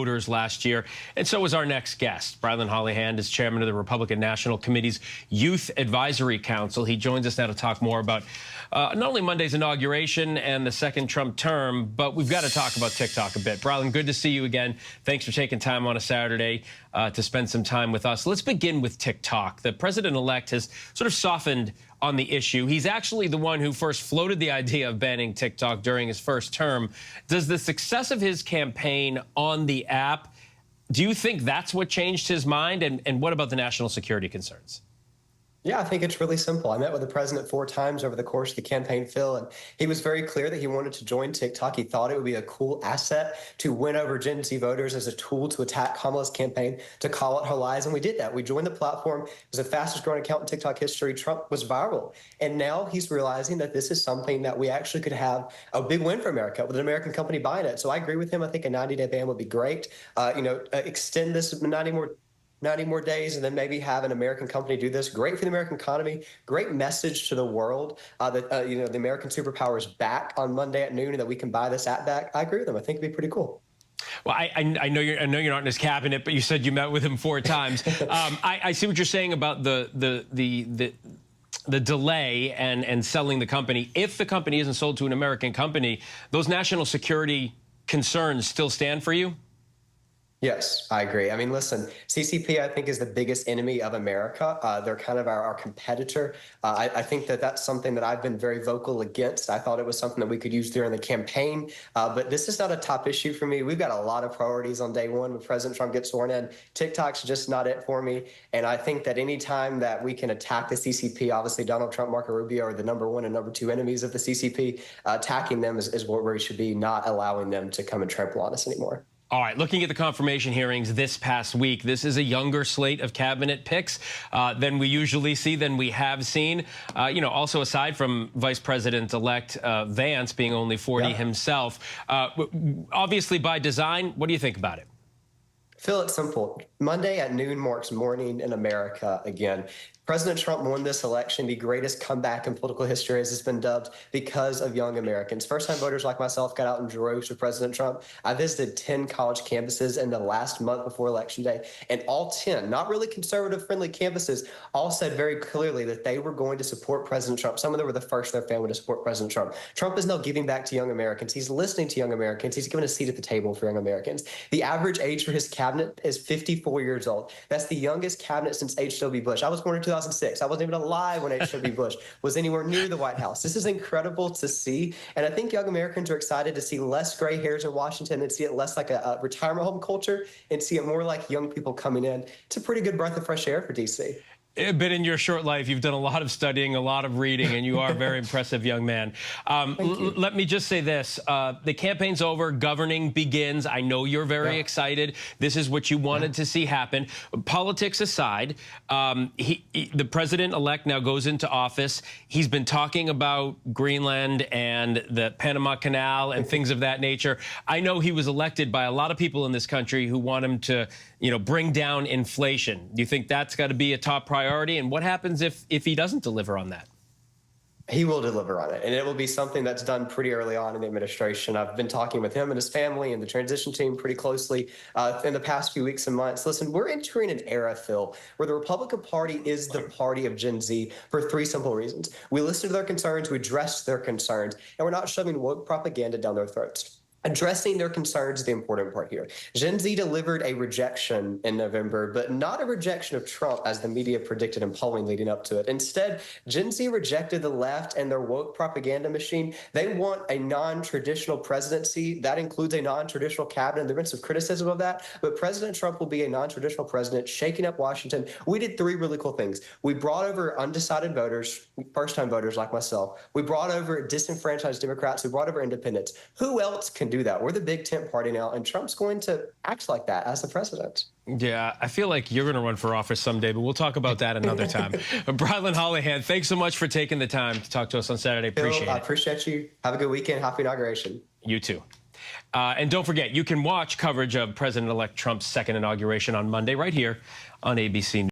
voters last year, and so was our next guest. Brilyn Hollyhand is chairman of the Republican National Committee's Youth Advisory Council. He joins us now to talk more about not only Monday's inauguration and the second Trump term, but we've got to talk about TikTok a bit. Brilyn, good to see you again. Thanks for taking time on a Saturday to spend some time with us. Let's begin with TikTok. The president-elect has sort of softened on the issue. He's actually the one who first floated the idea of banning TikTok during his first term. Does the success of his campaign on the app, do you think that's what changed his mind? And what about the national security concerns? Yeah, I think it's really simple. I met with the president 4 times over the course of the campaign, Phil, and he was very clear that he wanted to join TikTok. He thought it would be a cool asset to win over Gen Z voters as a tool to attack Kamala's campaign, to call out her lies, and we did that. We joined the platform. It was the fastest growing account in TikTok history. Trump was viral, and now he's realizing that this is something that we actually could have a big win for America with an American company buying it. So I agree with him. I think a 90-day ban would be great. Extend this 90 more days and then maybe have an American company do this. Great for the American economy. Great message to the world that the American superpower is back on Monday at noon and that we can buy this app back. I agree with them. I think it'd be pretty cool. Well, I know you're not in his cabinet, but you said you met with him 4 times. I see what you're saying about the delay and selling the company. If the company isn't sold to an American company, those national security concerns still stand for you? Yes, I agree. I mean, listen, CCP, I think, is the biggest enemy of America. They're kind of our competitor. I think that that's something that I've been very vocal against. I thought it was something that we could use during the campaign. But this is not a top issue for me. We've got a lot of priorities on day one when President Trump gets sworn in. TikTok's just not it for me. And I think that any time that we can attack the CCP, obviously Donald Trump, Marco Rubio are the #1 and #2 enemies of the CCP. Attacking them is where we should be, not allowing them to come and trample on us anymore. All right, looking at the confirmation hearings this past week, this is a younger slate of cabinet picks than we usually see, than we have seen. Also aside from Vice President-elect Vance being only 40 himself, obviously by design, what do you think about it? Phil, it's simple. Monday at noon marks morning in America again. President Trump won this election, the greatest comeback in political history, as it's been dubbed, because of young Americans. First-time voters like myself got out in droves for President Trump. I visited 10 college campuses in the last month before Election Day, and all 10, not really conservative-friendly campuses, all said very clearly that they were going to support President Trump. Some of them were the first in their family to support President Trump. Trump is now giving back to young Americans. He's listening to young Americans. He's given a seat at the table for young Americans. The average age for his cabinet is 54 years old. That's the youngest cabinet since H.W. Bush. I was born in 2006. I wasn't even alive when H.W. Bush was anywhere near the White House. This is incredible to see. And I think young Americans are excited to see less gray hairs in Washington and see it less like a retirement home culture and see it more like young people coming in. It's a pretty good breath of fresh air for D.C. But in your short life, you've done a lot of studying, a lot of reading, and you are a very impressive young man. Let me just say this. The campaign's over. Governing begins. I know you're very excited. This is what you wanted to see happen. Politics aside, the president-elect now goes into office. He's been talking about Greenland and the Panama Canal and things of that nature. I know he was elected by a lot of people in this country who want him to, bring down inflation. Do you think that's got to be a top priority? And what happens if he doesn't deliver on that? He will deliver on it, and it will be something that's done pretty early on in the administration. I've been talking with him and his family and the transition team pretty closely in the past few weeks and months. Listen, we're entering an era, Phil, where the Republican Party is the party of Gen Z for 3 simple reasons. We listen to their concerns, we address their concerns, and we're not shoving woke propaganda down their throats. Addressing their concerns is the important part here. Gen Z delivered a rejection in November, but not a rejection of Trump as the media predicted in polling leading up to it. Instead, Gen Z rejected the left and their woke propaganda machine. They want a non-traditional presidency. That includes a non-traditional cabinet. There's been some criticism of that, but President Trump will be a non-traditional president, shaking up Washington. We did 3 really cool things. We brought over undecided voters, first-time voters like myself. We brought over disenfranchised Democrats. We brought over independents. Who else can do that? We're the big tent party now, and Trump's going to act like that as the president. Yeah, I feel like you're going to run for office someday, but we'll talk about that another time. Brilyn Hollyhand, thanks so much for taking the time to talk to us on Saturday. Appreciate it. I appreciate you. Have a good weekend. Happy inauguration. You too. And don't forget, you can watch coverage of President-elect Trump's second inauguration on Monday right here on ABC News.